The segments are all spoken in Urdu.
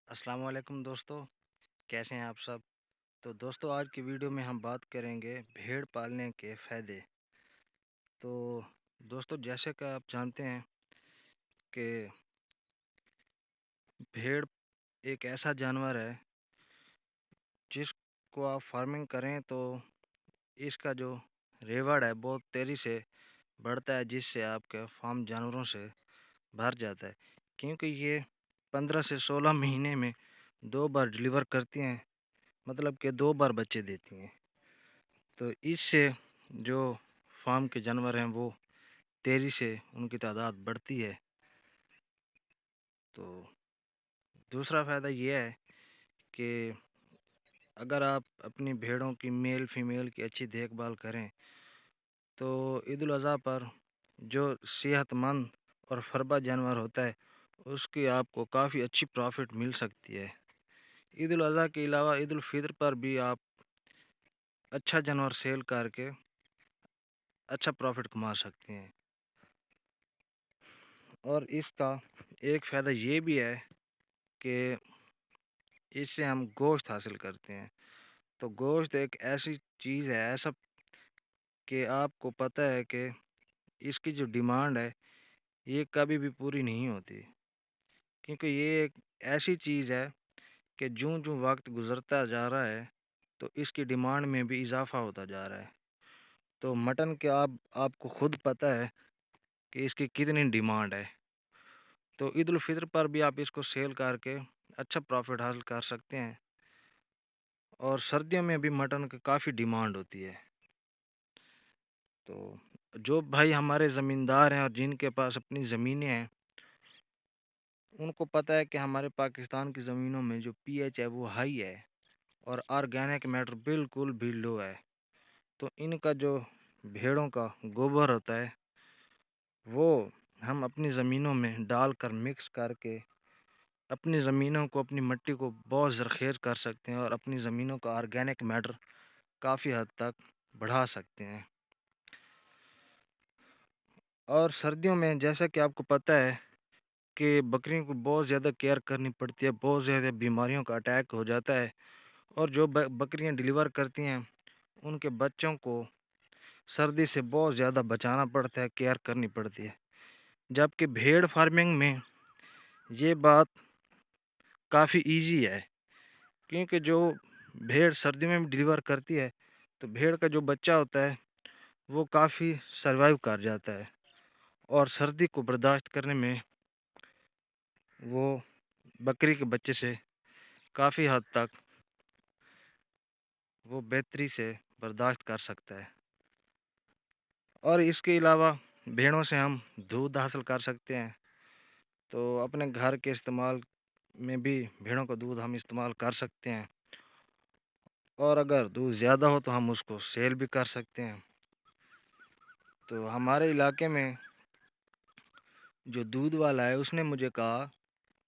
السلام علیکم دوستو، کیسے ہیں آپ سب؟ تو دوستو آج کی ویڈیو میں ہم بات کریں گے بھیڑ پالنے کے فائدے۔ تو دوستو جیسے کہ آپ جانتے ہیں کہ بھیڑ ایک ایسا جانور ہے جس کو آپ فارمنگ کریں تو اس کا جو ریوارڈ ہے بہت تیزی سے بڑھتا ہے، جس سے آپ کے فارم جانوروں سے بھر جاتا ہے، کیونکہ یہ 15 سے 16 مہینے میں 2 بار ڈلیور کرتی ہیں، مطلب کہ 2 بار بچے دیتی ہیں۔ تو اس سے جو فارم کے جانور ہیں وہ تیزی سے ان کی تعداد بڑھتی ہے۔ تو دوسرا فائدہ یہ ہے کہ اگر آپ اپنی بھیڑوں کی میل فیمیل کی اچھی دیکھ بھال کریں تو عید الاضحیٰ پر جو صحت مند اور فربا جانور ہوتا ہے اس کی آپ کو کافی اچھی پرافٹ مل سکتی ہے۔ عید الاضحیٰ کے علاوہ عید الفطر پر بھی آپ اچھا جانور سیل کر کے اچھا پروفٹ کما سکتے ہیں۔ اور اس کا ایک فائدہ یہ بھی ہے کہ اس سے ہم گوشت حاصل کرتے ہیں۔ تو گوشت ایک ایسی چیز ہے ایسا کہ آپ کو پتہ ہے کہ اس کی جو ڈیمانڈ ہے یہ کبھی بھی پوری نہیں ہوتی، کیونکہ یہ ایک ایسی چیز ہے کہ جوں جوں وقت گزرتا جا رہا ہے تو اس کی ڈیمانڈ میں بھی اضافہ ہوتا جا رہا ہے۔ تو مٹن کے آپ کو خود پتہ ہے کہ اس کی کتنی ڈیمانڈ ہے۔ تو عید الفطر پر بھی آپ اس کو سیل کر کے اچھا پروفٹ حاصل کر سکتے ہیں، اور سردیوں میں بھی مٹن کی کافی ڈیمانڈ ہوتی ہے۔ تو جو بھائی ہمارے زمیندار ہیں اور جن کے پاس اپنی زمینیں ہیں ان کو پتہ ہے کہ ہمارے پاکستان کی زمینوں میں جو پی ایچ ہے وہ ہائی ہے اور آرگینک میٹر بالکل بھی لو ہے۔ تو ان کا جو بھیڑوں کا گوبر ہوتا ہے وہ ہم اپنی زمینوں میں ڈال کر مکس کر کے اپنی زمینوں کو اپنی مٹی کو بہت زرخیز کر سکتے ہیں اور اپنی زمینوں کا آرگینک میٹر کافی حد تک بڑھا سکتے ہیں۔ اور سردیوں میں جیسا کہ آپ کو پتہ ہے کہ بکریوں کو بہت زیادہ کیئر کرنی پڑتی ہے، بہت زیادہ بیماریوں کا اٹیک ہو جاتا ہے، اور جو بکریاں ڈلیور کرتی ہیں ان کے بچوں کو سردی سے بہت زیادہ بچانا پڑتا ہے، کیئر کرنی پڑتی ہے۔ جبکہ بھیڑ فارمنگ میں یہ بات کافی ایزی ہے، کیونکہ جو بھیڑ سردی میں بھی ڈلیور کرتی ہے تو بھیڑ کا جو بچہ ہوتا ہے وہ کافی سروائیو کر جاتا ہے، اور سردی کو برداشت کرنے میں وہ بکری کے بچے سے کافی حد تک وہ بہتری سے برداشت کر سکتا ہے۔ اور اس کے علاوہ بھیڑوں سے ہم دودھ حاصل کر سکتے ہیں، تو اپنے گھر کے استعمال میں بھی بھیڑوں کا دودھ ہم استعمال کر سکتے ہیں، اور اگر دودھ زیادہ ہو تو ہم اس کو سیل بھی کر سکتے ہیں۔ تو ہمارے علاقے میں جو دودھ والا ہے اس نے مجھے کہا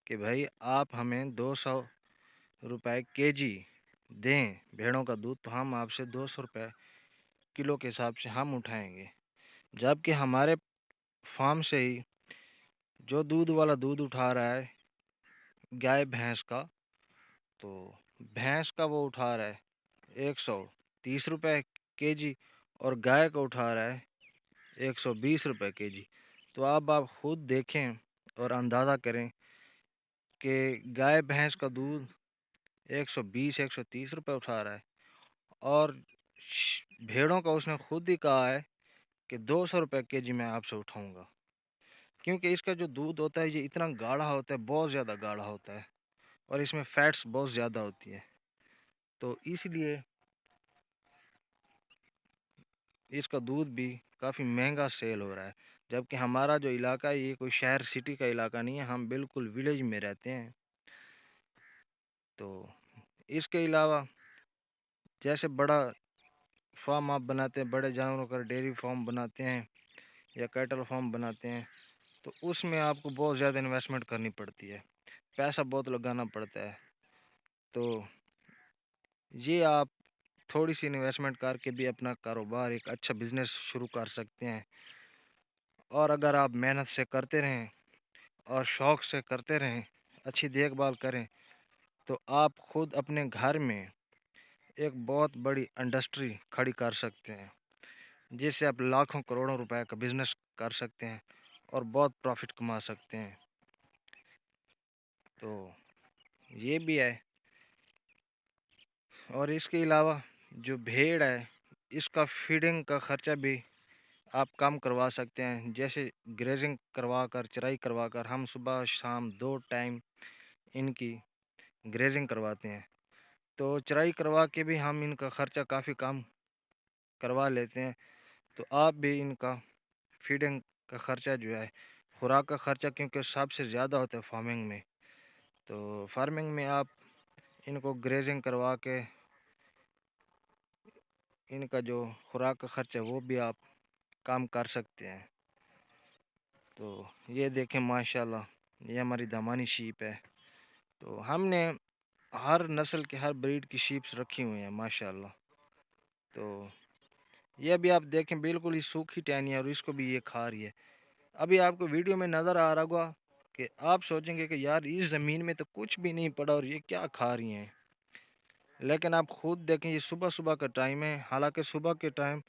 کہ بھائی آپ ہمیں 200 روپے کے جی دیں بھیڑوں کا دودھ، تو ہم آپ سے 200 روپے کلو کے حساب سے ہم اٹھائیں گے۔ جبکہ ہمارے فارم سے ہی جو دودھ والا دودھ اٹھا رہا ہے گائے بھینس کا، تو بھینس کا وہ اٹھا رہا ہے 130 روپے کے جی اور گائے کا اٹھا رہا ہے 120 روپے کے جی۔ تو آپ خود دیکھیں اور اندازہ کریں کہ گائے بھینس کا دودھ 120 130 روپے اٹھا رہا ہے، اور بھیڑوں کا اس نے خود ہی کہا ہے کہ 200 روپے کے جی میں آپ سے اٹھاؤں گا، کیونکہ اس کا جو دودھ ہوتا ہے یہ اتنا گاڑھا ہوتا ہے، بہت زیادہ گاڑھا ہوتا ہے، اور اس میں فیٹس بہت زیادہ ہوتی ہے، تو اس لیے اس کا دودھ بھی کافی مہنگا سیل ہو رہا ہے۔ جبکہ ہمارا جو علاقہ ہے یہ کوئی شہر سٹی کا علاقہ نہیں ہے، ہم بالکل ولیج میں رہتے ہیں۔ تو اس کے علاوہ جیسے بڑا فارم آپ بناتے ہیں، بڑے جانوروں کا ڈیری فارم بناتے ہیں یا کیٹل فارم بناتے ہیں، تو اس میں آپ کو بہت زیادہ انویسٹمنٹ کرنی پڑتی ہے، پیسہ بہت لگانا پڑتا ہے۔ تو یہ آپ تھوڑی سی انویسٹمنٹ کر کے بھی اپنا کاروبار ایک اچھا بزنس شروع کر سکتے ہیں، اور اگر آپ محنت سے کرتے رہیں اور شوق سے کرتے رہیں، اچھی دیکھ بھال کریں، تو آپ خود اپنے گھر میں ایک بہت بڑی انڈسٹری کھڑی کر سکتے ہیں، جس سے آپ لاکھوں کروڑوں روپے کا بزنس کر سکتے ہیں اور بہت پروفٹ کما سکتے ہیں۔ تو یہ بھی ہے، اور اس کے علاوہ جو بھیڑ ہے اس کا فیڈنگ کا خرچہ بھی آپ کم کروا سکتے ہیں، جیسے گریزنگ کروا کر، چرائی کروا کر ہم صبح شام 2 ٹائم ان کی گریزنگ کرواتے ہیں، تو چرائی کروا کے بھی ہم ان کا خرچہ کافی کم کروا لیتے ہیں۔ تو آپ بھی ان کا فیڈنگ کا خرچہ جو ہے، خوراک کا خرچہ کیونکہ سب سے زیادہ ہوتا ہے فارمنگ میں، تو فارمنگ میں آپ ان کو گریزنگ کروا کے ان کا جو خوراک کا خرچہ وہ بھی آپ کام کر سکتے ہیں۔ تو یہ دیکھیں ماشاءاللہ یہ ہماری دامانی شیپ ہے، تو ہم نے ہر نسل کے ہر بریڈ کی شیپس رکھی ہوئی ہیں ماشاءاللہ۔ تو یہ بھی آپ دیکھیں بالکل ہی سوکھی ٹہنی ہے اور اس کو بھی یہ کھا رہی ہے۔ ابھی آپ کو ویڈیو میں نظر آ رہا ہوگا کہ آپ سوچیں گے کہ یار اس زمین میں تو کچھ بھی نہیں پڑا اور یہ کیا کھا رہی ہیں، لیکن آپ خود دیکھیں یہ صبح صبح کا ٹائم ہے، حالانکہ صبح کے ٹائم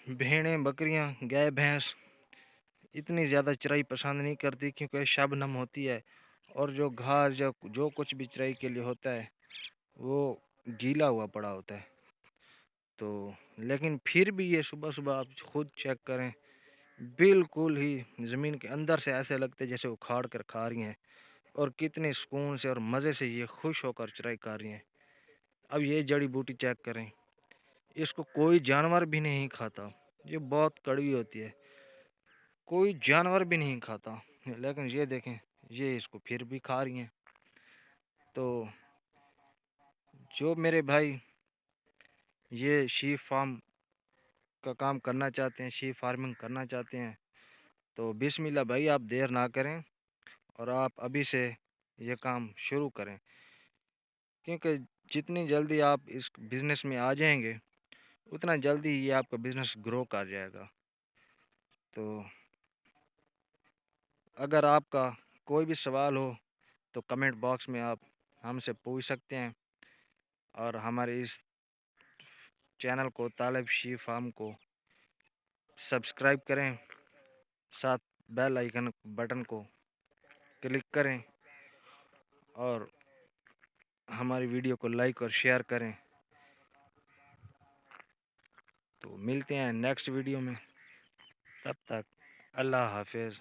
بھیڑیں، بکریاں، گائے، بھینس اتنی زیادہ چرائی پسند نہیں کرتی کیونکہ شبنم ہوتی ہے، اور جو گھاس جو کچھ بھی چرائی کے لیے ہوتا ہے وہ گیلا ہوا پڑا ہوتا ہے۔ تو لیکن پھر بھی یہ صبح صبح آپ خود چیک کریں، بالکل ہی زمین کے اندر سے ایسے لگتے جیسے اکھاڑ کر کھا رہی ہیں، اور کتنے سکون سے اور مزے سے یہ خوش ہو کر چرائی کر رہی ہیں۔ اب یہ جڑی بوٹی چیک کریں، اس کو کوئی جانور بھی نہیں کھاتا، یہ بہت کڑوی ہوتی ہے، کوئی جانور بھی نہیں کھاتا، لیکن یہ دیکھیں یہ اس کو پھر بھی کھا رہی ہیں۔ تو جو میرے بھائی یہ شیپ فارم کا کام کرنا چاہتے ہیں، شیپ فارمنگ کرنا چاہتے ہیں، تو بسم اللہ بھائی آپ دیر نہ کریں اور آپ ابھی سے یہ کام شروع کریں، کیونکہ جتنی جلدی آپ اس بزنس میں آ جائیں گے اتنا جلدی یہ آپ کا بزنس گرو کر جائے گا۔ تو اگر آپ کا کوئی بھی سوال ہو تو کمنٹ باکس میں آپ ہم سے پوچھ سکتے ہیں، اور ہمارے اس چینل کو طالب شیپ فارم کو سبسکرائب کریں، ساتھ بیل آئیکن بٹن کو کلک کریں اور ہماری ویڈیو کو لائک اور شیئر کریں۔ تو ملتے ہیں نیکسٹ ویڈیو میں، تب تک اللہ حافظ۔